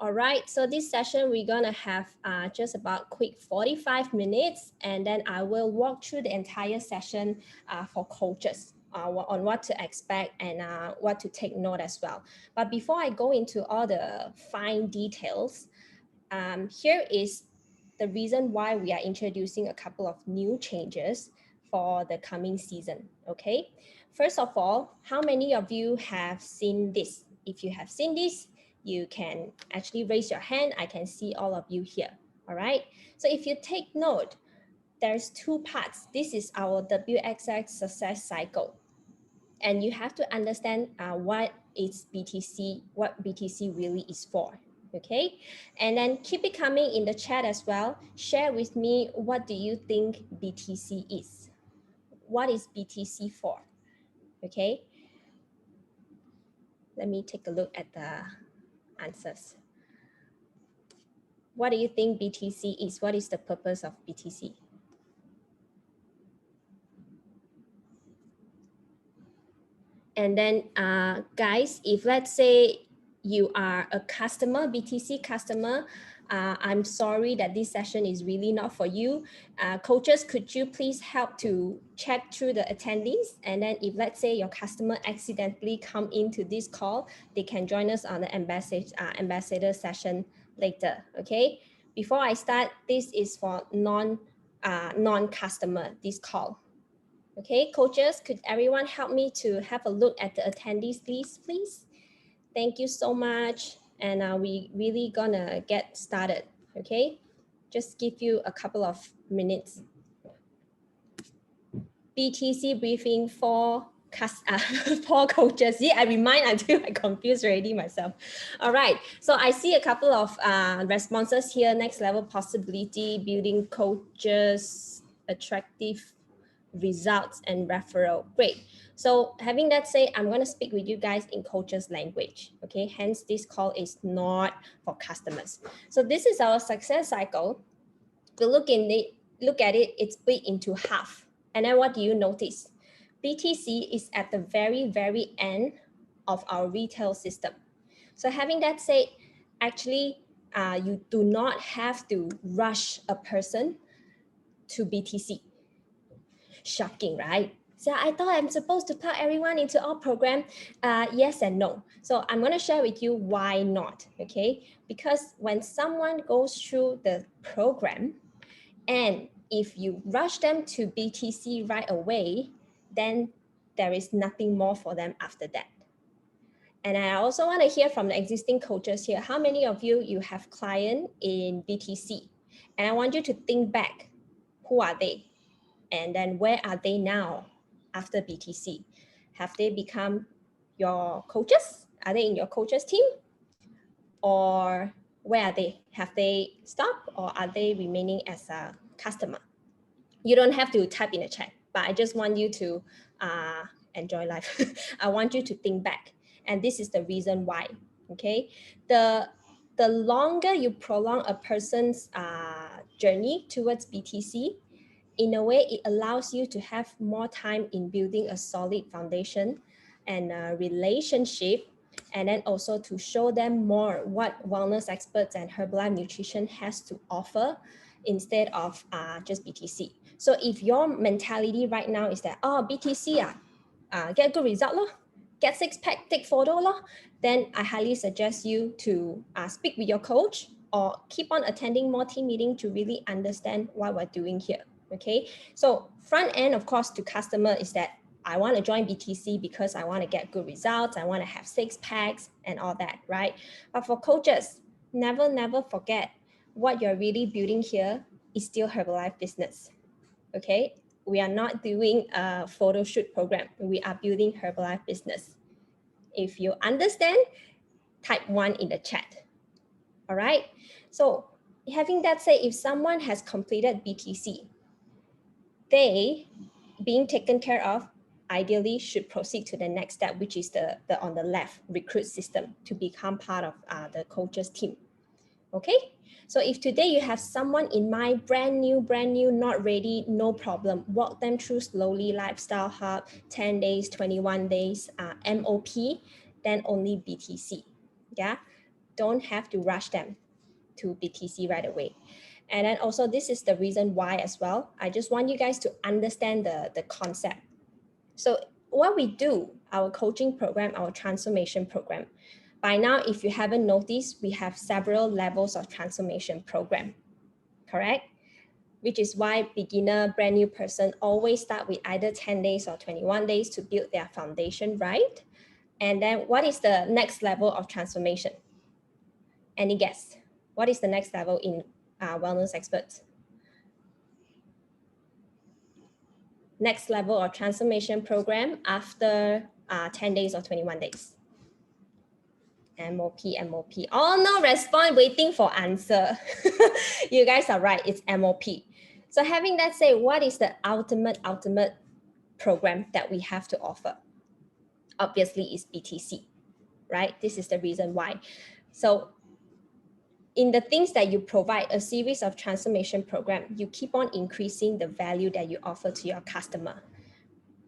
All right, so this session we're gonna have just about quick 45 minutes, and then I will walk through the entire session for coaches on what to expect and what to take note as well. But before I go into all the fine details, here is the reason why we are introducing a couple of new changes for the coming season, okay? First of all, how many of you have seen this? If you have seen this, you can actually raise your hand. I can see all of you here, all right? So if you take note, there's two parts. This is our WXX success cycle. And you have to understand what is BTC, what BTC really is for, okay? And then keep it coming in the chat as well. Share with me, what do you think BTC is? What is BTC for, okay? Let me take a look at the answers. What do you think BTC is? What is the purpose of BTC? And then guys, if let's say you are a customer, BTC customer, I'm sorry that this session is really not for you. Coaches, could you please help to check through the attendees? And then if let's say your customer accidentally come into this call, they can join us on the ambassador session later, okay? Before I start, this is for non-customer, this call. Okay, coaches, could everyone help me to have a look at the attendees list, please? Thank you so much. And we really gonna get started, okay? Just give you a couple of minutes. BTC briefing for for coaches. Yeah, I remind until I confused already myself. All right, so I see a couple of responses here. Next level possibility, building coaches, attractive results and referral. Great. So having that said, I'm going to speak with you guys in coaches language. Okay, hence this call is not for customers. So this is our success cycle. We look at it, it's split into half. And then what do you notice? BTC is at the very end of our retail system. So having that said, actually you do not have to rush a person to BTC. Shocking, right? So I thought I'm supposed to plug everyone into our program. Yes and no. So I'm going to share with you why not, okay? Because when someone goes through the program, and if you rush them to BTC right away, then there is nothing more for them after that. And I also want to hear from the existing coaches here. How many of you have client in BTC? And I want you to think back, who are they? And then where are they now after BTC? Have they become your coaches? Are they in your coaches team? Or where are they? Have they stopped, or are they remaining as a customer? You don't have to type in the chat, but I just want you to enjoy life. I want you to think back. And this is the reason why, okay? The longer you prolong a person's journey towards BTC, in a way, it allows you to have more time in building a solid foundation and a relationship, and then also to show them more what wellness experts and Herbalife Nutrition has to offer instead of just BTC. So if your mentality right now is that, oh, BTC, get a good result, lor, get six pack, take photo, lor, then I highly suggest you to speak with your coach or keep on attending more team meetings to really understand what we're doing here. Okay, so front end, of course, to customer is that I want to join BTC because I want to get good results. I want to have six packs and all that, right? But for coaches, never forget what you're really building here is still Herbalife business. Okay, we are not doing a photo shoot program. We are building Herbalife business. If you understand, type 1 in the chat. All right. So having that said, if someone has completed BTC, they being taken care of ideally should proceed to the next step, which is the on the left, recruit system, to become part of the coaches team. Okay, so if today you have someone in mind, brand new, not ready, no problem. Walk them through slowly, lifestyle hub, 10 days, 21 days, MOP, then only BTC. Yeah. don't have to rush them to BTC right away. And then also this is the reason why as well. I just want you guys to understand the concept. So what we do, our coaching program, our transformation program, by now, if you haven't noticed, we have several levels of transformation program, correct? Which is why beginner, brand new person always start with either 10 days or 21 days to build their foundation, right? And then what is the next level of transformation? Any guess? What is the next level in wellness experts? Next level of transformation program after 10 days or 21 days. MOP. Oh, no response, waiting for answer. You guys are right, it's MOP. So having that said, what is the ultimate program that we have to offer? Obviously, it's BTC, right? This is the reason why. So in the things that you provide, a series of transformation program, you keep on increasing the value that you offer to your customer.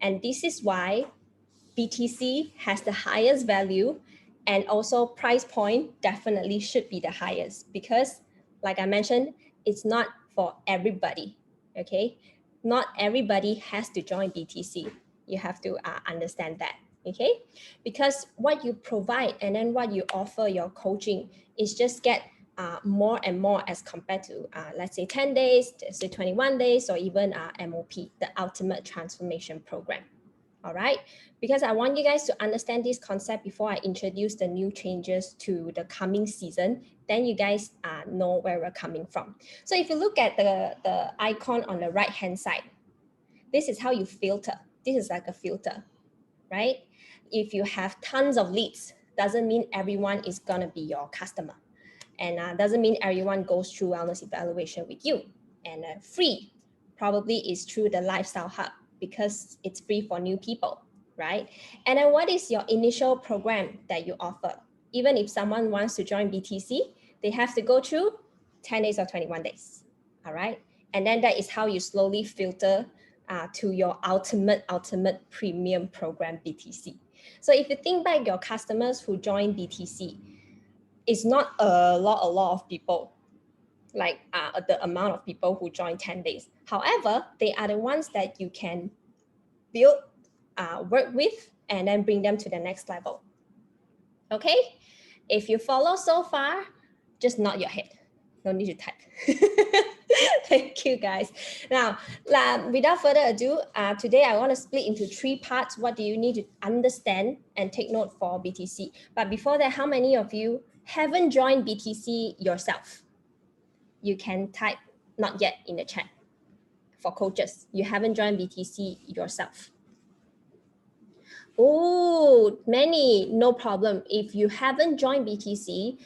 And this is why BTC has the highest value, and also price point definitely should be the highest, because like I mentioned, it's not for everybody, okay? Not everybody has to join BTC. You have to understand that, okay? Because what you provide and then what you offer your coaching is just get more and more as compared to, let's say 10 days, say 21 days, or even MOP, the ultimate transformation program. All right, because I want you guys to understand this concept before I introduce the new changes to the coming season, then you guys know where we're coming from. So if you look at the icon on the right hand side, this is how you filter. This is like a filter, right? If you have tons of leads, doesn't mean everyone is gonna be your customer, and doesn't mean everyone goes through wellness evaluation with you. And free probably is through the Lifestyle Hub, because it's free for new people, right? And then what is your initial program that you offer? Even if someone wants to join BTC, they have to go through 10 days or 21 days, all right? And then that is how you slowly filter to your ultimate premium program, BTC. So if you think back, your customers who join BTC, it's not a lot of people, like the amount of people who join 10 days. However, they are the ones that you can build, work with, and then bring them to the next level. Okay? If you follow so far, just nod your head. No need to type. Thank you, guys. Now, without further ado, today I want to split into 3 parts. What do you need to understand and take note for BTC? But before that, how many of you haven't joined BTC yourself? You can type not yet in the chat. For coaches, you haven't joined BTC yourself. Oh, many, no problem. If you haven't joined BTC,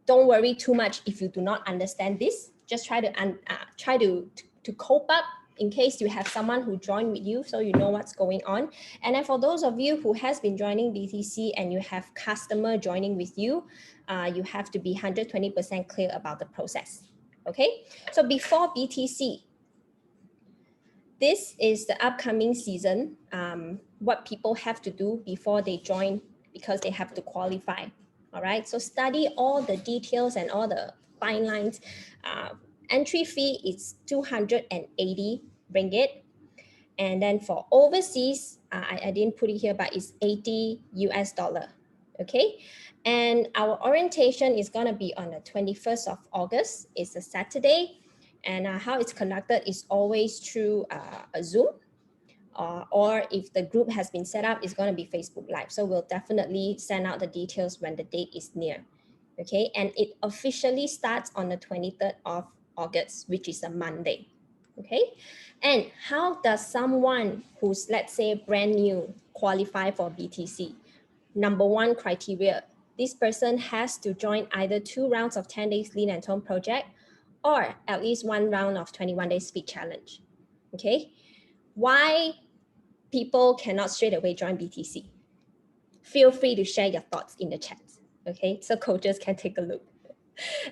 don't worry too much if you do not understand this. Just try to cope up in case you have someone who joined with you, so you know what's going on. And then for those of you who has been joining BTC and you have customer joining with you, you have to be 120% clear about the process. Okay, so before BTC, this is the upcoming season, what people have to do before they join, because they have to qualify. All right, so study all the details and all the fine lines. Entry fee is 280 ringgit. And then for overseas, I didn't put it here, but it's 80 US dollar. Okay, and our orientation is gonna be on the 21st of August. It's a Saturday. And how it's conducted is always through a Zoom, or if the group has been set up, it's going to be Facebook Live. So we'll definitely send out the details when the date is near. Okay, and it officially starts on the 23rd of August, which is a Monday. Okay, and how does someone who's, let's say, brand new qualify for BTC? Number 1 criteria, this person has to join either 2 rounds of 10 days Lean and Tone project, or at least 1 round of 21 days speed challenge. Okay, why people cannot straight away join BTC? Feel free to share your thoughts in the chat. Okay, so coaches can take a look.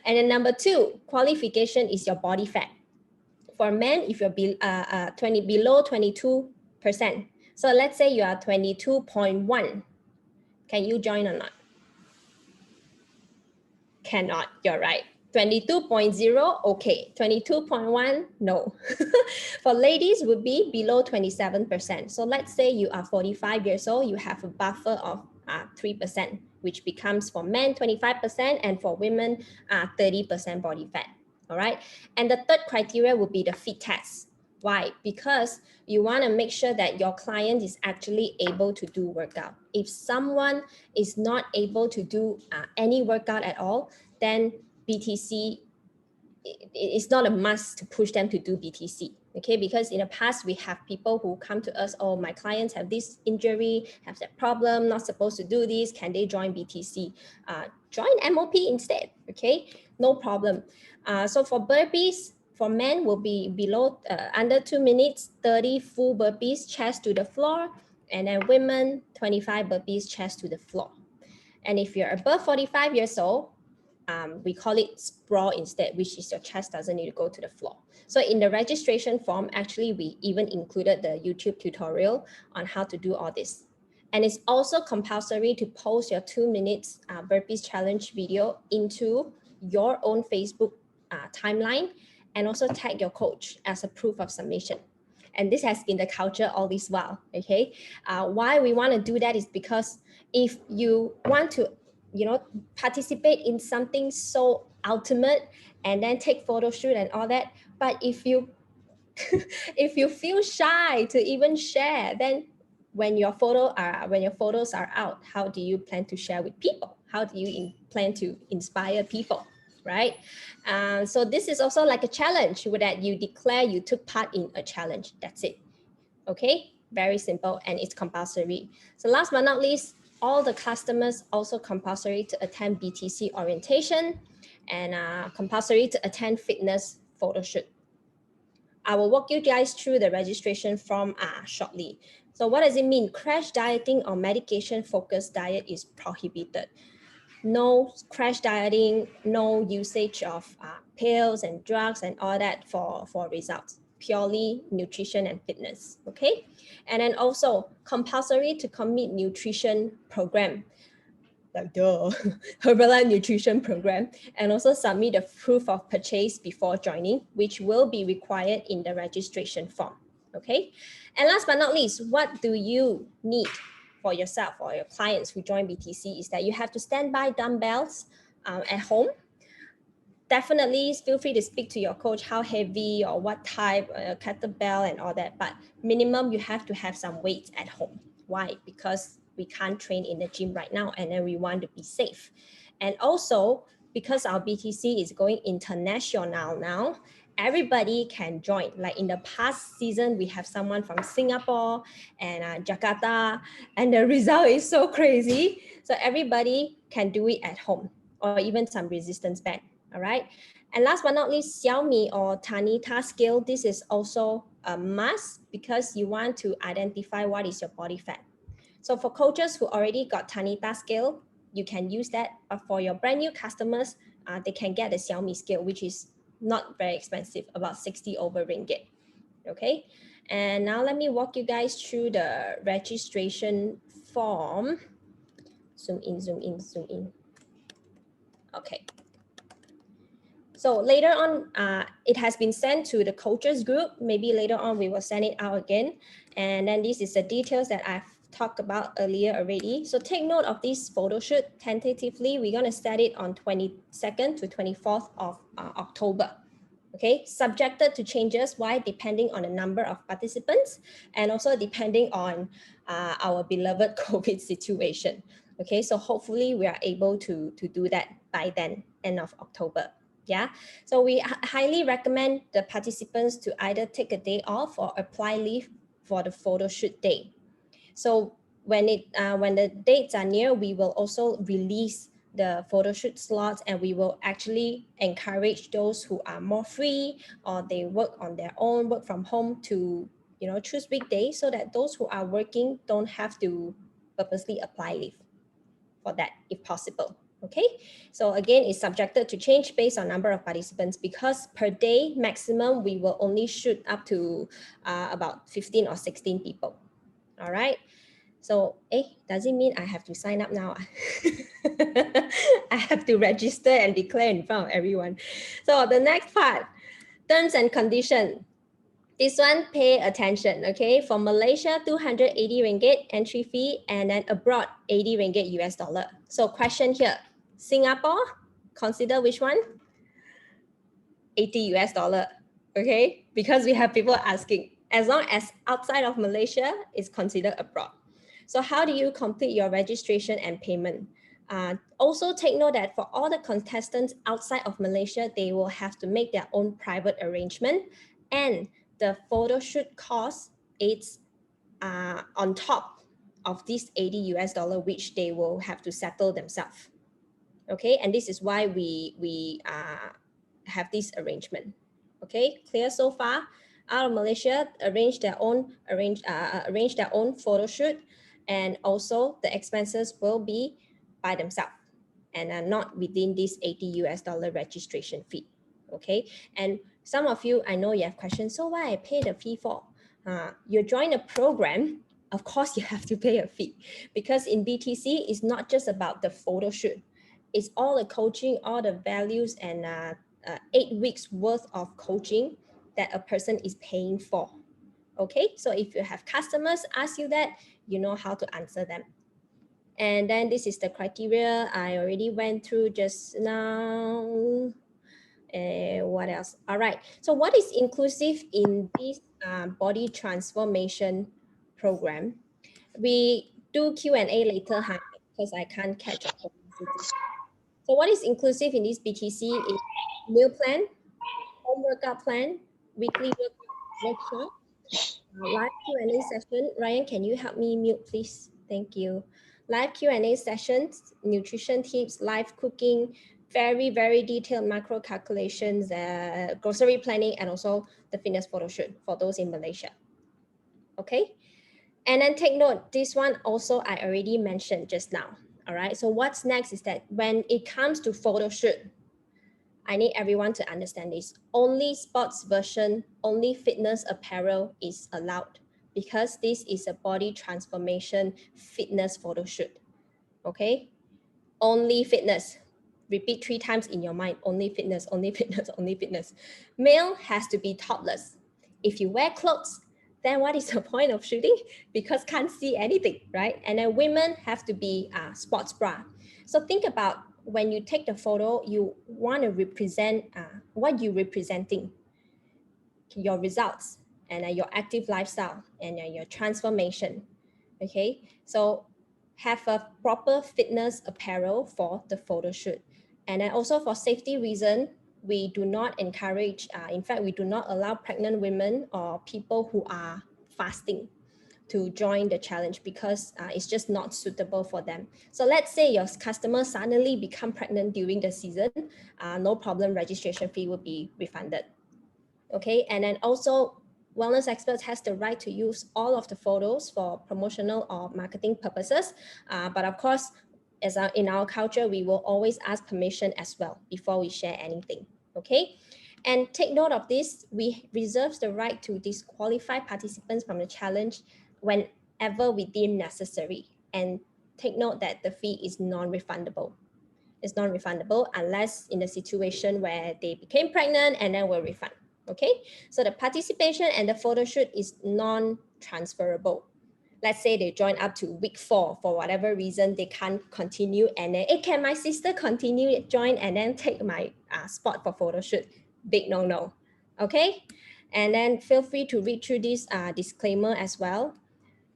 And then number 2, qualification is your body fat. For men, if you're below 22%, so let's say you are 22.1, can you join or not? Cannot, you're right. 22.0, okay. 22.1, no. For ladies would be below 27%. So let's say you are 45 years old, you have a buffer of 3%, which becomes for men 25% and for women 30% body fat. All right. And the third criteria would be the fit test. Why? Because you want to make sure that your client is actually able to do workout. If someone is not able to do any workout at all, then BTC it's not a must to push them to do BTC. Okay, because in the past we have people who come to us, oh, my clients have this injury, have that problem, not supposed to do this, can they join BTC? Join MOP instead. Okay, no problem. So for burpees, for men will be below under 2 minutes, 30 full burpees, chest to the floor, and then women 25 burpees, chest to the floor. And if you're above 45 years old, we call it sprawl instead, which is your chest doesn't need to go to the floor. So in the registration form, actually, we even included the YouTube tutorial on how to do all this. And it's also compulsory to post your 2 minutes burpees challenge video into your own Facebook timeline, and also tag your coach as a proof of submission. And this has been the culture all this while, okay? Why we want to do that is because if you want to participate in something so ultimate and then take photo shoot and all that, but if you if you feel shy to even share, then when your photos are out, how do you plan to share with people? How do you plan to inspire people, right? So this is also like a challenge where that you declare you took part in a challenge. That's it. Okay, very simple, and it's compulsory. So last but not least, all the customers also compulsory to attend BTC orientation and compulsory to attend fitness photo shoot. I will walk you guys through the registration form shortly. So what does it mean? Crash dieting or medication focused diet is prohibited. No crash dieting, no usage of pills and drugs and all that for results. Purely nutrition and fitness, okay? And then also compulsory to commit nutrition program, like the Herbalife nutrition program, and also submit a proof of purchase before joining, which will be required in the registration form, okay? And last but not least, what do you need for yourself or your clients who join BTC is that you have to stand by dumbbells at home. Definitely feel free to speak to your coach how heavy or what type, kettlebell and all that, but minimum you have to have some weights at home. Why? Because we can't train in the gym right now, and then we want to be safe. And also because our BTC is going international now, everybody can join. Like in the past season, we have someone from Singapore and Jakarta, and the result is so crazy. So everybody can do it at home, or even some resistance band. All right. And last but not least, Xiaomi or Tanita scale. This is also a must because you want to identify what is your body fat. So for coaches who already got Tanita scale, you can use that. But for your brand new customers, they can get the Xiaomi scale, which is not very expensive, about 60 over ringgit. Okay. And now let me walk you guys through the registration form. Zoom in, zoom in, zoom in. Okay. So later on, it has been sent to the coaches group. Maybe later on we will send it out again. And then this is the details that I've talked about earlier already. So take note of this photo shoot. Tentatively, we're gonna set it on 22nd to 24th of October. Okay, subjected to changes. Why? Depending on the number of participants and also depending on our beloved COVID situation. Okay, so hopefully we are able to do that by then, end of October. Yeah, so we highly recommend the participants to either take a day off or apply leave for the photo shoot day. So when the dates are near, we will also release the photo shoot slots, and we will actually encourage those who are more free or they work on their own, work from home, to choose weekdays so that those who are working don't have to purposely apply leave for that if possible. Okay, so again, it's subjected to change based on number of participants, because per day maximum we will only shoot up to about 15 or 16 people. All right, So, does it mean I have to sign up now? I have to register and declare in front of everyone. So the next part, terms and conditions. This one, pay attention, okay? For Malaysia, 280 ringgit entry fee, and then abroad, 80 ringgit US dollar. So question here, Singapore, consider which one? 80 US dollar, okay? Because we have people asking, as long as outside of Malaysia, is considered abroad. So how do you complete your registration and payment? Also take note that for all the contestants outside of Malaysia, they will have to make their own private arrangement, and the photo shoot cost is on top of this 80 US dollar, which they will have to settle themselves. Okay, and this is why we have this arrangement. Okay, clear so far? Out of Malaysia, arrange their own photo shoot, and also the expenses will be by themselves and are not within this 80 US dollar registration fee. Okay, and some of you, I know you have questions, so why I pay the fee for? You join a program, of course you have to pay a fee, because in BTC, it's not just about the photo shoot. It's all the coaching, all the values, and 8 weeks worth of coaching that a person is paying for. Okay, so if you have customers ask you that, you know how to answer them. And then this is the criteria I already went through just now. What else? All right, so what is inclusive in this body transformation program? We do Q&A later, because I can't catch up. So what is inclusive in this BTC is meal plan, home workout plan, weekly workshop, live Q&A session. Ryan, can you help me mute, please? Thank you. Live Q&A sessions, nutrition tips, live cooking, very, very detailed macro calculations, grocery planning, and also the fitness photo shoot for those in Malaysia. Okay. And then take note, this one also I already mentioned just now. All right, so what's next is that when it comes to photo shoot, I need everyone to understand this. Only sports version, only fitness apparel is allowed, because this is a body transformation fitness photo shoot. Okay, only fitness. Repeat 3 times in your mind, only fitness, only fitness, only fitness. Male has to be topless. If you wear clothes, then what is the point of shooting? Because can't see anything, right? And then women have to be sports bra. So think about when you take the photo, you want to represent what you're representing, your results, and your active lifestyle, and your transformation. Okay, so have a proper fitness apparel for the photo shoot. And then also for safety reason, we do not encourage, in fact, we do not allow pregnant women or people who are fasting to join the challenge, because it's just not suitable for them. So let's say your customer suddenly become pregnant during the season, no problem, registration fee will be refunded. Okay, and then also wellness experts has the right to use all of the photos for promotional or marketing purposes. But of course, in our culture, we will always ask permission as well before we share anything. Okay, and take note of this, we reserve the right to disqualify participants from the challenge whenever we deem necessary. And take note that the fee is non-refundable. It's non-refundable unless in the situation where they became pregnant and then will refund. Okay, so the participation and the photo shoot is non-transferable. Let's say they join up to week 4 for whatever reason, they can't continue, and then, can my sister continue join and then take my spot for photo shoot? Big no. Okay, and then feel free to read through this disclaimer as well,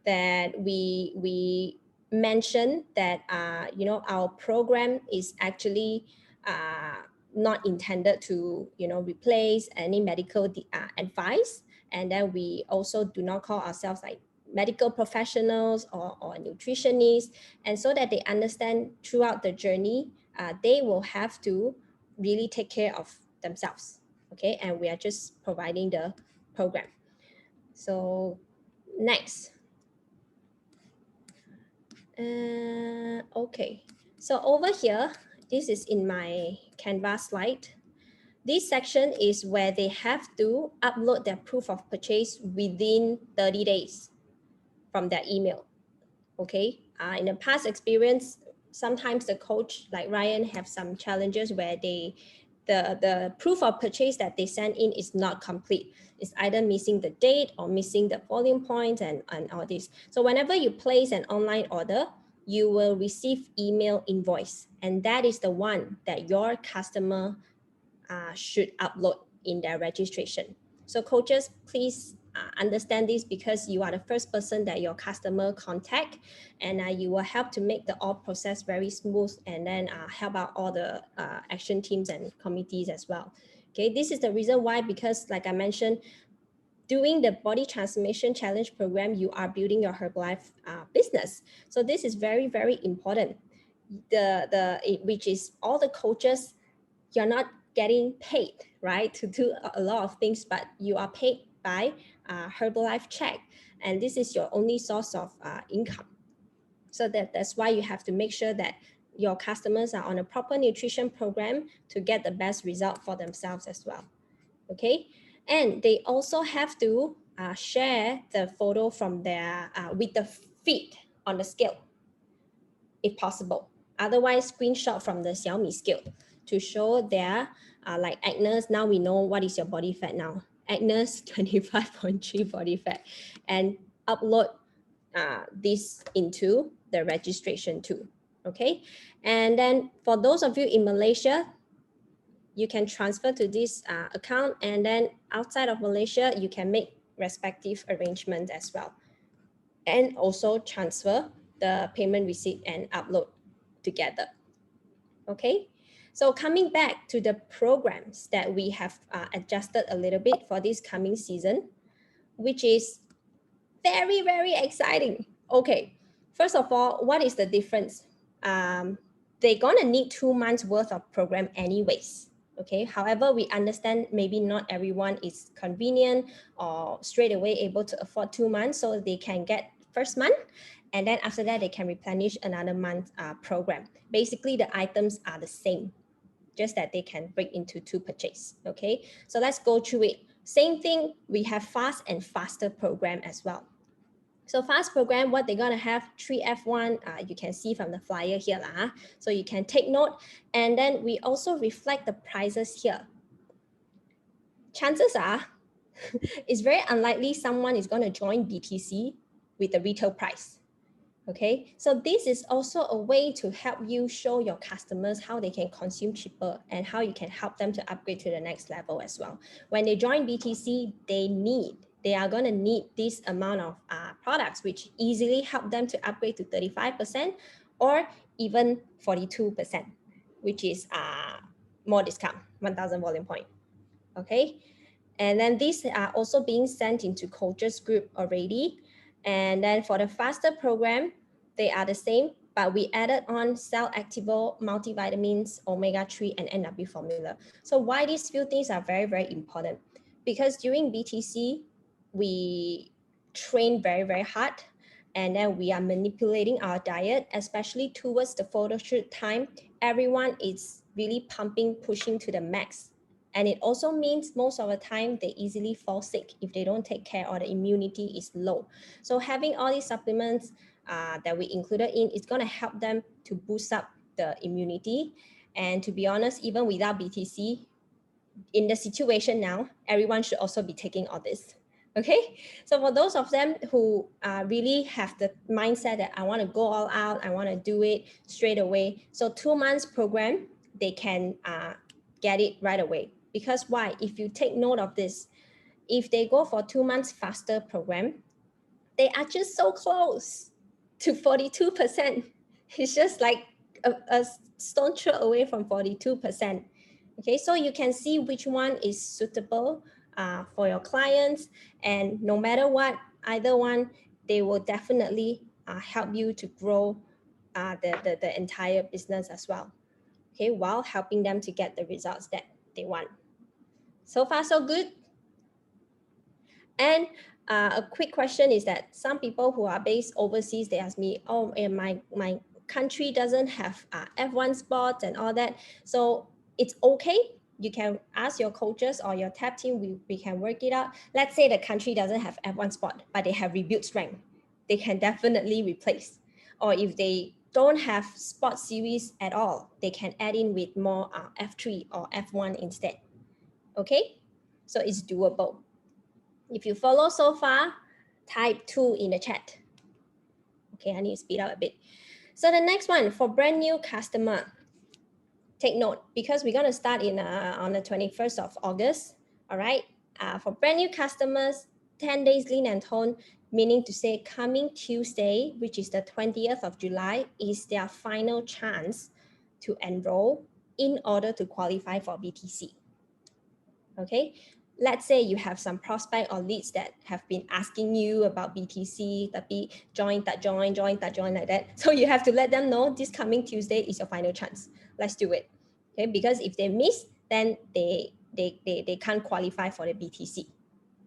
that we mentioned that our program is actually not intended to replace any medical advice, and then we also do not call ourselves like medical professionals or nutritionists, and so that they understand throughout the journey, they will have to really take care of themselves. Okay, and we are just providing the program. So next. Okay, so over here, this is in my Canva slide. This section is where they have to upload their proof of purchase within 30 days from their email. Okay, in the past experience, sometimes the coach like Ryan have some challenges where the proof of purchase that they send in is not complete. It's either missing the date or missing the volume points and all this. So whenever you place an online order, you will receive email invoice, and that is the one that your customer should upload in their registration. So coaches, please understand this, because you are the first person that your customer contact, and you will help to make the all process very smooth, and then help out all the action teams and committees as well. Okay, this is the reason why, because like I mentioned, doing the body transformation challenge program, you are building your Herbalife business. So this is very, very important. Which is all the coaches, you're not getting paid, right, to do a lot of things, but you are paid by Herbalife check, and this is your only source of income. So that's why you have to make sure that your customers are on a proper nutrition program to get the best result for themselves as well. Okay, and they also have to share the photo from their with the feet on the scale, if possible. Otherwise, screenshot from the Xiaomi scale to show their like Agnes. Now we know what is your body fat now. Agnes 25.3 body fat, and upload this into the registration too. Okay, and then for those of you in Malaysia, you can transfer to this account, and then outside of Malaysia, you can make respective arrangements as well, and also transfer the payment receipt and upload together. Okay, so coming back to the programs that we have adjusted a little bit for this coming season, which is very, very exciting. Okay, first of all, what is the difference? They're gonna need 2 months worth of program anyways. Okay, however, we understand maybe not everyone is convenient or straight away able to afford 2 months, so they can get first month, and then after that they can replenish another month program. Basically, the items are the same, just that they can break into 2 purchase. Okay, so let's go through it. Same thing, we have fast and faster program as well. So fast program, what they're gonna have, 3F1, you can see from the flyer here. So you can take note, and then we also reflect the prices here. Chances are, it's very unlikely someone is gonna join BTC with the retail price. Okay, so this is also a way to help you show your customers how they can consume cheaper and how you can help them to upgrade to the next level as well. When they join BTC, they are going to need this amount of products, which easily help them to upgrade to 35% or even 42%, which is more discount, 1,000 volume point. Okay, and then these are also being sent into coaches group already. And then for the faster program, they are the same, but we added on Cell Activo, multivitamins, omega-3, and NW formula. So why these few things are very, very important? Because during BTC, we train very, very hard, and then we are manipulating our diet, especially towards the photo shoot time. Everyone is really pumping, pushing to the max. And it also means most of the time they easily fall sick if they don't take care or the immunity is low. So having all these supplements that we included in is going to help them to boost up the immunity. And to be honest, even without BTC, in the situation now, everyone should also be taking all this. Okay, so for those of them who really have the mindset that I want to go all out, I want to do it straight away. So 2 months program, they can get it right away. Because why? If you take note of this, if they go for 2 months faster program, they are just so close to 42%. It's just like a stone throw away from 42%. Okay, so you can see which one is suitable for your clients, and no matter what, either one, they will definitely help you to grow the entire business as well. Okay, while helping them to get the results that they want. So far, so good. And a quick question is that some people who are based overseas, they ask me, oh, my country doesn't have F1 spots and all that. So it's okay. You can ask your coaches or your TAP team, we can work it out. Let's say the country doesn't have F1 spot, but they have rebuilt strength. They can definitely replace. or if they don't have sports series at all, they can add in with more F3 or F1 instead. Okay, so it's doable. If you follow so far, type 2 in the chat. Okay, I need to speed up a bit. So the next one, for brand new customer, take note, because we're going to start on the 21st of August. All right, for brand new customers, 10 days lean and tone, meaning to say coming Tuesday, which is the 20th of July, is their final chance to enroll in order to qualify for BTC. Okay, let's say you have some prospect or leads that have been asking you about BTC, tapi join like that. So you have to let them know this coming Tuesday is your final chance. Let's do it. Okay, because if they miss, then they can't qualify for the BTC.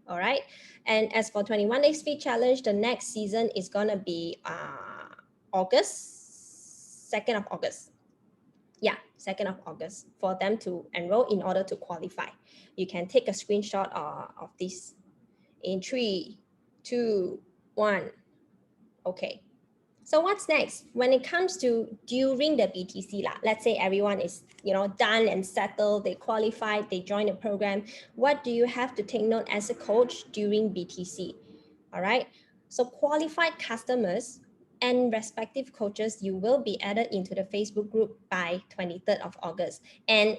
All right. And as for 21 Days Free Challenge, the next season is gonna be August, 2nd of August. Yeah, 2nd of August for them to enroll in order to qualify. You can take a screenshot of this in 3, 2, 1. Okay. So what's next? When it comes to during the BTC, let's say everyone is done and settled, they qualified, they join the program. What do you have to take note as a coach during BTC? All right. So qualified customers and respective coaches, you will be added into the Facebook group by 23rd of August. And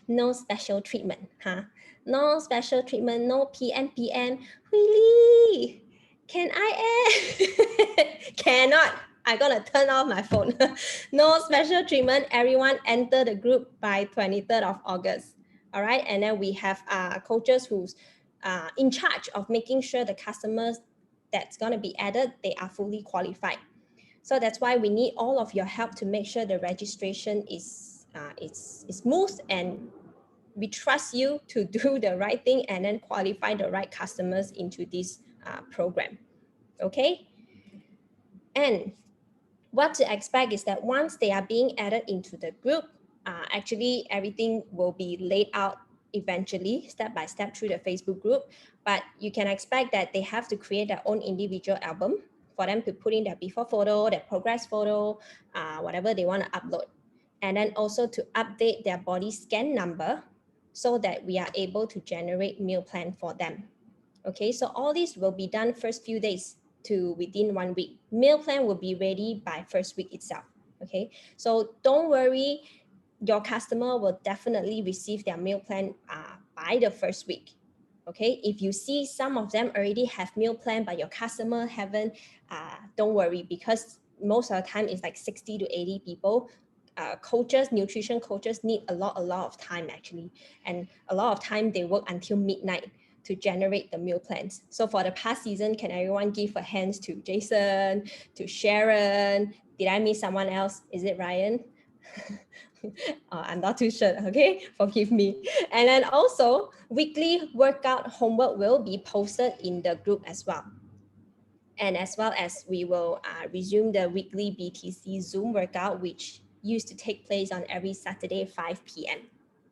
no special treatment, huh? No special treatment, no PM. Really? Can I add? Cannot. I'm gonna turn off my phone. No special treatment. Everyone enter the group by 23rd of August. All right. And then we have coaches who's in charge of making sure the customers that's going to be added, they are fully qualified. So that's why we need all of your help to make sure the registration is smooth, and we trust you to do the right thing and then qualify the right customers into this program. Okay. And what to expect is that once they are being added into the group, actually everything will be laid out eventually, step by step through the Facebook group. But you can expect that they have to create their own individual album for them to put in their before photo, their progress photo, whatever they want to upload. And then also to update their body scan number so that we are able to generate meal plan for them. Okay, so all this will be done first few days to within 1 week. Meal plan will be ready by first week itself. Okay, so don't worry, your customer will definitely receive their meal plan by the first week. Okay, if you see some of them already have meal plan but your customer haven't, don't worry, because most of the time it's like 60 to 80 people. Coaches, nutrition coaches need a lot of time actually, and a lot of time they work until midnight to generate the meal plans. So for the past season, can everyone give a hands to Jason, to Sharon? Did I miss someone else? Is it Ryan? I'm not too sure, okay? Forgive me. And then also, weekly workout homework will be posted in the group as well. And as well as we will resume the weekly BTC Zoom workout, which used to take place on every Saturday, 5 p.m.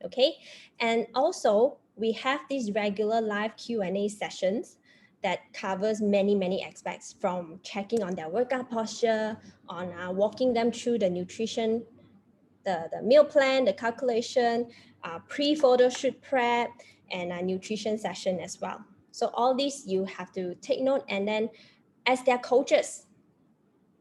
Okay? And also, we have these regular live Q&A sessions that covers many aspects, from checking on their workout posture, on walking them through the nutrition, the meal plan, the calculation, pre-photo shoot prep, and a nutrition session as well. So all these you have to take note, and then as their coaches,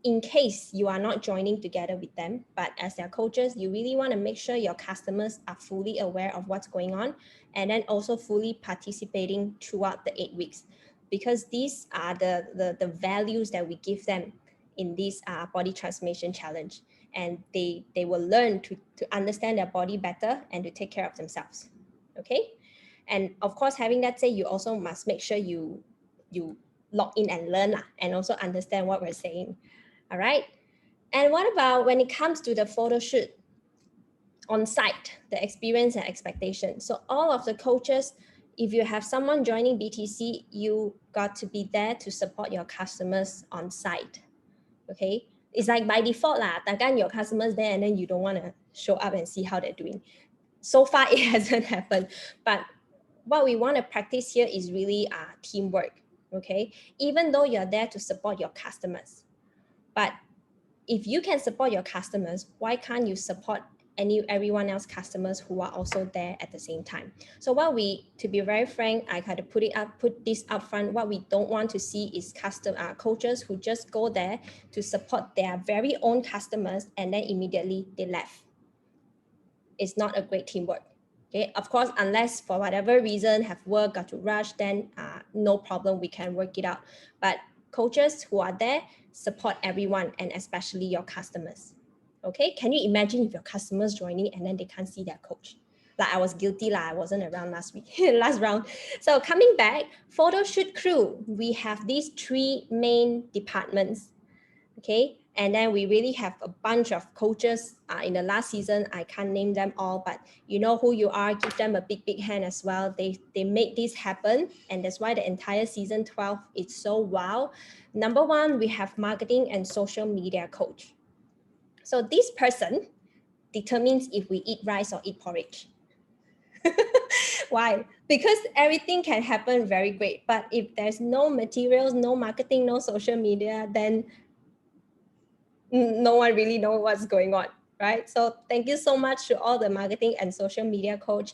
in case you are not joining together with them, but as their coaches, you really want to make sure your customers are fully aware of what's going on, and then also fully participating throughout the 8 weeks, because these are the values that we give them in this body transformation challenge, and they will learn to understand their body better and to take care of themselves. Okay, and of course, having that said, you also must make sure you log in and learn and also understand what we're saying. All right. And what about when it comes to the photo shoot on site, the experience and expectation? So all of the coaches, if you have someone joining BTC, you got to be there to support your customers on site. Okay. It's like by default, your customers there and then you don't want to show up and see how they're doing. So far, it hasn't happened. But what we want to practice here is really teamwork. Okay. Even though you're there to support your customers, but if you can support your customers, why can't you support everyone else customers who are also there at the same time? So what we, to be very frank, I kind of put this up front. What we don't want to see is coaches who just go there to support their very own customers and then immediately they left. It's not a great teamwork. Okay, of course, unless for whatever reason have work, got to rush, then no problem, we can work it out. But coaches who are there, support everyone and especially your customers. Okay, can you imagine if your customers joining and then they can't see their coach? Like I was guilty, I wasn't around last week, last round. So coming back, photo shoot crew, we have these 3 main departments. Okay, and then we really have a bunch of coaches in the last season. I can't name them all, but you know who you are, give them a big hand as well. They make this happen, and that's why the entire season 12 is so wow. Number 1, we have marketing and social media coach. So this person determines if we eat rice or eat porridge. Why? Because everything can happen very great, but if there's no materials, no marketing, no social media, then no one really knows what's going on, right? So thank you so much to all the marketing and social media coach.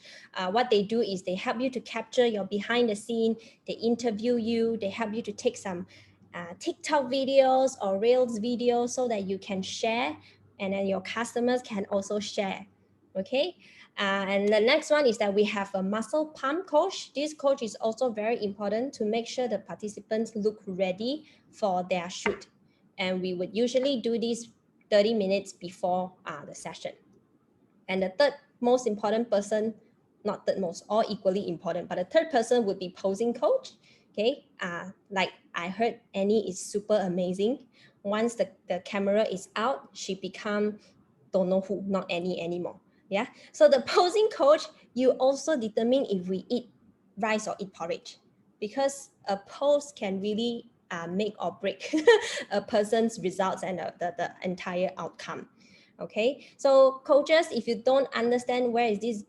What they do is they help you to capture your behind the scene. They interview you. They help you to take some TikTok videos or Reels videos so that you can share, and then your customers can also share. Okay. And the next one is that we have a muscle pump coach. This coach is also very important to make sure the participants look ready for their shoot. And we would usually do this 30 minutes before the session. And the third most important person, not third most, all equally important, but the third person would be posing coach. Okay, like I heard Annie is super amazing. Once the camera is out, she become don't know who, not Annie anymore. Yeah, so the posing coach, you also determine if we eat rice or eat porridge, because a pose can really make or break a person's results and the entire outcome. Okay, so coaches, if you don't understand where is this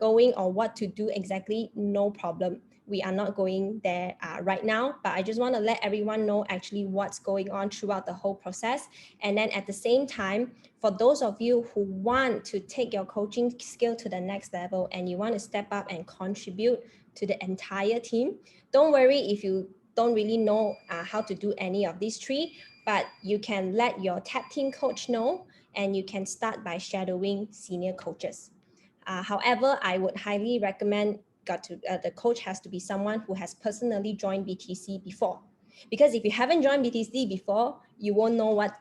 going or what to do exactly, no problem. We are not going there right now, but I just want to let everyone know actually what's going on throughout the whole process. And then at the same time, for those of you who want to take your coaching skill to the next level and you want to step up and contribute to the entire team, don't worry if you don't really know how to do any of these 3, but you can let your tag team coach know, and you can start by shadowing senior coaches. However, I would highly recommend the coach has to be someone who has personally joined BTC before. Because if you haven't joined BTC before, you won't know what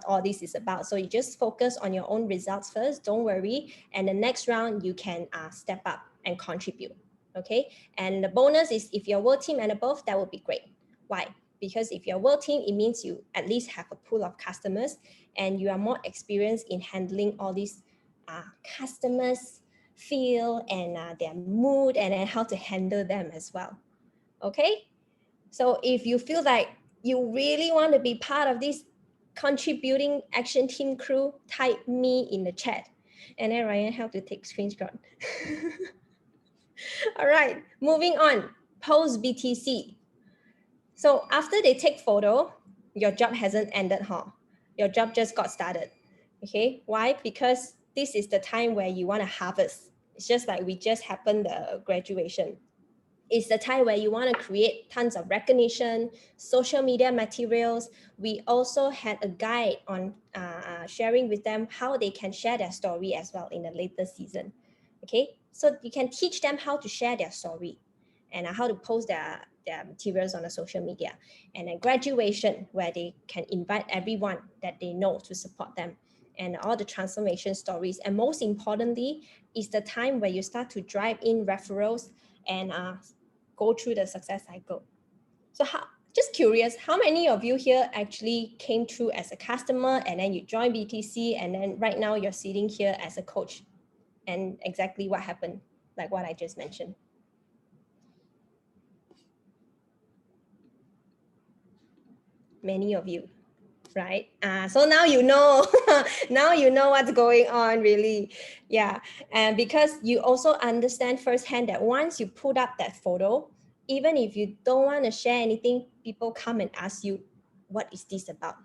all this is about. So you just focus on your own results first, don't worry. And the next round, you can step up and contribute, okay? And the bonus is if you're world team and above, that would be great. Why? Because if you're world team, it means you at least have a pool of customers and you are more experienced in handling all these customers' feel and their mood, and then how to handle them as well. Okay, so if you feel like you really want to be part of this contributing action team crew, type me in the chat, and then Ryan help to take screenshot. All right, moving on. Post BTC. So after they take photo, your job hasn't ended, huh? Your job just got started. Okay, why? Because this is the time where you want to harvest. It's just like we just happened the graduation. It's the time where you want to create tons of recognition, social media materials. We also had a guide on sharing with them how they can share their story as well in the later season. Okay, so you can teach them how to share their story and how to post their materials on the social media. And then graduation, where they can invite everyone that they know to support them, and all the transformation stories. And most importantly, is the time where you start to drive in referrals and go through the success cycle. So just curious, how many of you here actually came through as a customer and then you joined BTC and then right now you're sitting here as a coach? And exactly what happened, like what I just mentioned. Many of you, right? So now you know, now you know what's going on really. Yeah, and because you also understand firsthand that once you put up that photo, even if you don't want to share anything, people come and ask you, what is this about?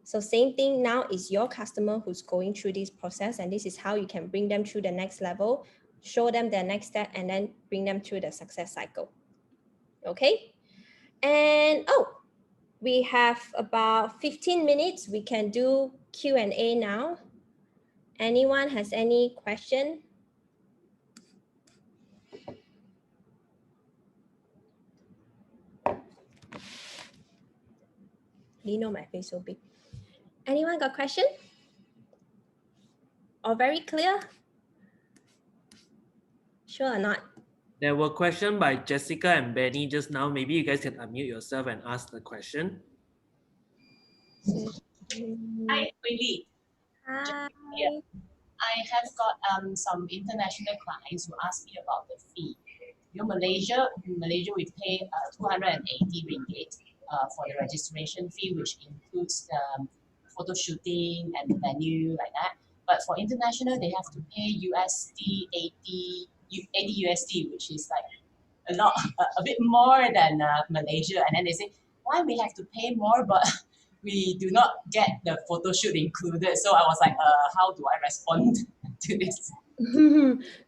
So same thing now is your customer who's going through this process, and this is how you can bring them through the next level, show them their next step, and then bring them through the success cycle. Okay. And oh, we have about 15 minutes. We can do Q&A now. Anyone has any question? Lino, my face so big. Anyone got question? Or very clear? Sure or not? There were questions by Jessica and Benny just now. Maybe you guys can unmute yourself and ask the question. Hi, Willie. Hi. I have got some international clients who ask me about the fee. You know, in Malaysia we pay 280 ringgit for the registration fee, which includes the photo shooting and the venue like that. But for international, they have to pay USD 80 USD, which is like a bit more than Malaysia. And then they say, why we have to pay more, but we do not get the photo shoot included. So I was like, how do I respond to this?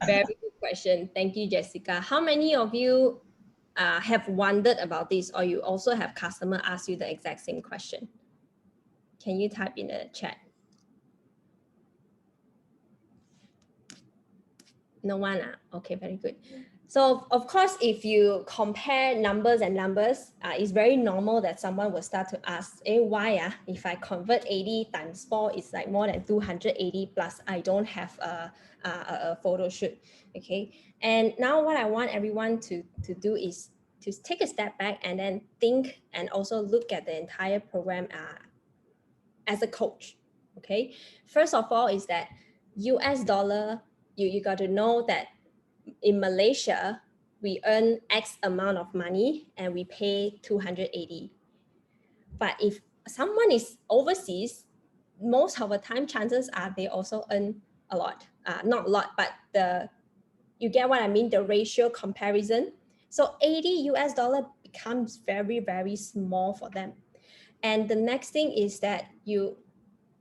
Very good question. Thank you, Jessica. How many of you have wondered about this, or you also have customer ask you the exact same question? Can you type in the chat? No one? Okay, very good. So of course, if you compare numbers and numbers, it's very normal that someone will start to ask, why if I convert 80 times 4, it's like more than 280 plus I don't have a photo shoot, okay? And now what I want everyone to do is to take a step back and then think and also look at the entire program as a coach, okay? First of all is that US dollar, you got to know that in Malaysia, we earn X amount of money and we pay 280. But if someone is overseas, most of the time chances are they also earn a lot. Not a lot, but you get what I mean, the ratio comparison. So 80 US dollar becomes very, very small for them. And the next thing is that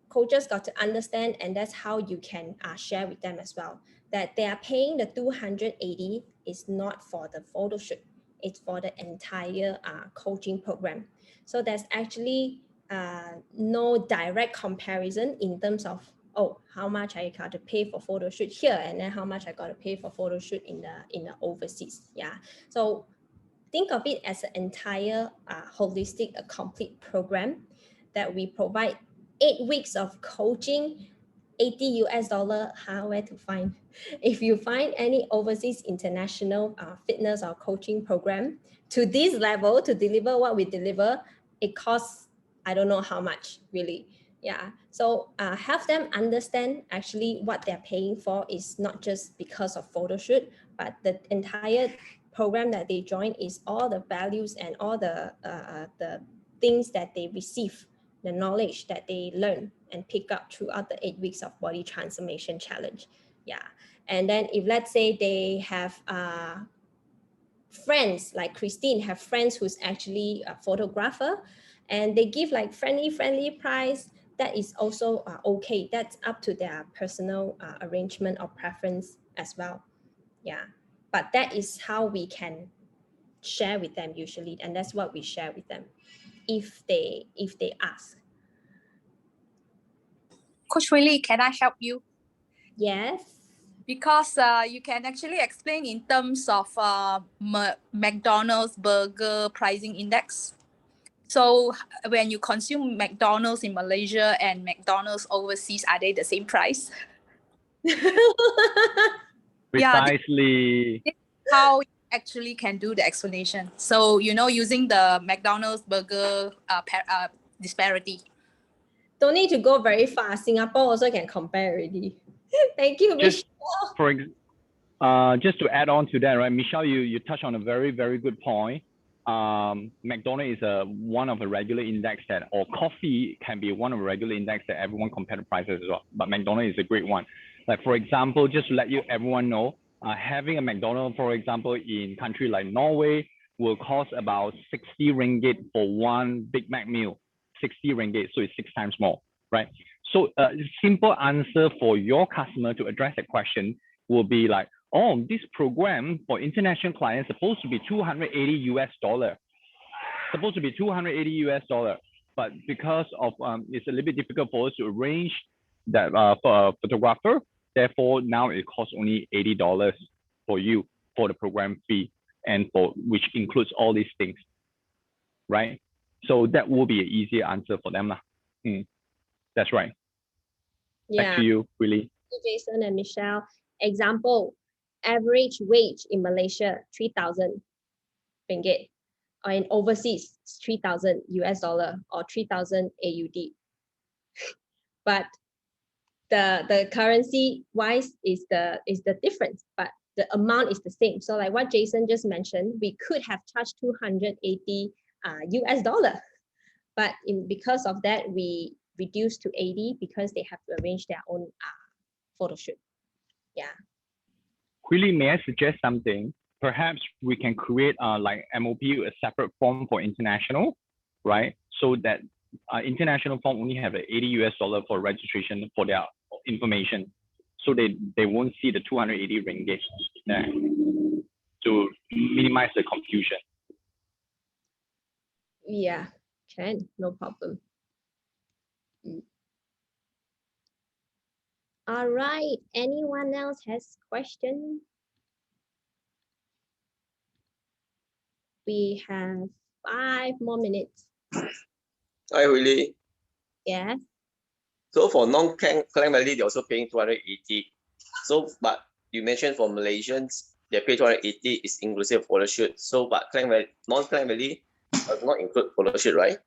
coaches got to understand, and that's how you can share with them as well, that they are paying the 280 is not for the photo shoot, it's for the entire coaching program. So there's actually no direct comparison in terms of, oh, how much I got to pay for photo shoot here, and then how much I got to pay for photo shoot in the overseas. Yeah. So think of it as an entire holistic, a complete program that we provide 8 weeks of coaching, 80 US dollar, where to find? If you find any overseas international fitness or coaching program to this level to deliver what we deliver, it costs, I don't know how much really. Yeah, so have them understand actually what they're paying for is not just because of photo shoot, but the entire program that they join is all the values and all the things that they receive, the knowledge that they learn and pick up throughout the 8 weeks of body transformation challenge. Yeah. And then if let's say they have friends like Christine, have friends who's actually a photographer, and they give like friendly price, that is also okay. That's up to their personal arrangement or preference as well. Yeah. But that is how we can share with them usually, and that's what we share with them if they ask. Coach Willie, can I help you? Yes. Because you can actually explain in terms of McDonald's burger pricing index. So when you consume McDonald's in Malaysia and McDonald's overseas, are they the same price? Precisely. Yeah, how you actually can do the explanation. So, using the McDonald's burger disparity. Don't need to go very far. Singapore also can compare already. Thank you, Michelle. Just to add on to that, right, Michelle, you touched on a very, very good point. McDonald's is one of the regular index or coffee can be one of the regular index that everyone compare the prices as well. But McDonald's is a great one. Like for example, just to let everyone know, having a McDonald's, for example, in country like Norway will cost about 60 ringgit for one Big Mac meal. 60 ringgit, so it's 6 times more, right? So a simple answer for your customer to address that question will be like, oh, this program for international clients supposed to be $280 US, supposed to be $280 US, but because of it's a little bit difficult for us to arrange that for a photographer, therefore now it costs only $80 for you for the program fee, and for which includes all these things, right? So that will be an easier answer for them. That's right. Yeah. Back to you, Willie. Jason and Michelle. Example, average wage in Malaysia, 3,000 ringgit, or in overseas, 3,000 US dollar or 3,000 AUD. But the currency wise is the difference, but the amount is the same. So like what Jason just mentioned, we could have charged 280 US dollar, but because of that, we reduced to 80 because they have to arrange their own photo shoot. Yeah. Willie, may I suggest something? Perhaps we can create like MOP, a separate form for international, right? So that international form only have $80 US for registration for their information. So they won't see the 280 ringgit there to minimize the confusion. Yeah, can, no problem. All right, anyone else has questions? We have 5 more minutes. Hi, Willie. Yeah. So for non-Klang Valley, they're also paying 280. So, but you mentioned for Malaysians, they pay 280 is inclusive of photo shoot. So, but non-Klang Valley does not include photo shoot, right?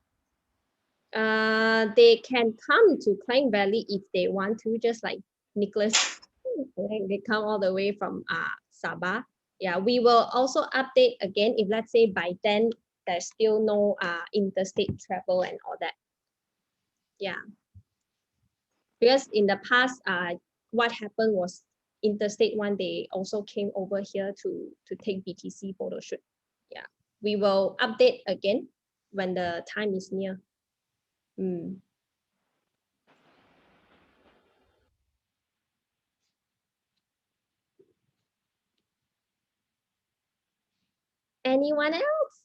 They can come to Klang Valley if they want to, just like Nicholas. They come all the way from Sabah. Yeah, we will also update again if, let's say, by then there's still no interstate travel and all that. Yeah, because in the past, what happened was interstate one, they also came over here to take BTC photo shoot. Yeah, we will update again when the time is near. Anyone else?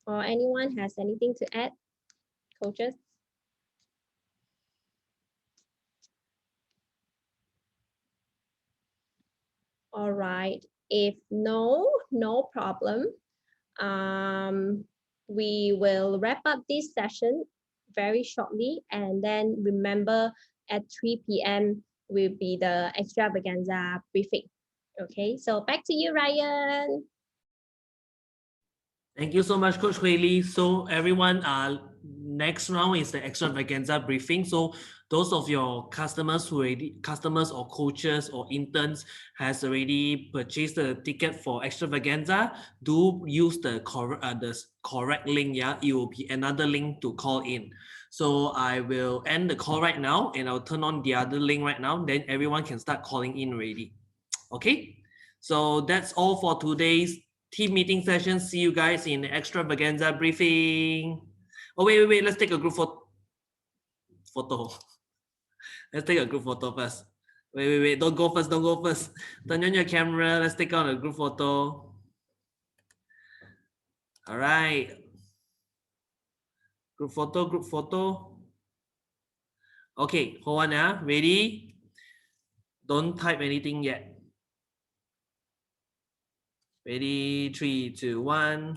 Or anyone has anything to add, coaches? All right, if no problem. We will wrap up this session very shortly, and then remember at 3 p.m. will be the extravaganza briefing. Okay, so back to you, Ryan. Thank you so much, Coach Hui. So everyone, next round is the extravaganza briefing. So those of your customers or coaches or interns has already purchased the ticket for extravaganza, do use the correct link. Yeah, it will be another link to call in. So I will end the call right now, and I'll turn on the other link right now. Then everyone can start calling in already. Okay, so that's all for today's team meeting session. See you guys in the extravaganza briefing. Oh, wait. Let's take a group photo. Let's take a group photo first. Wait. Don't go first. Turn on your camera. Let's take out a group photo. All right. Group photo. Okay, hold on now. Ready? Don't type anything yet. Ready? 3, 2, 1.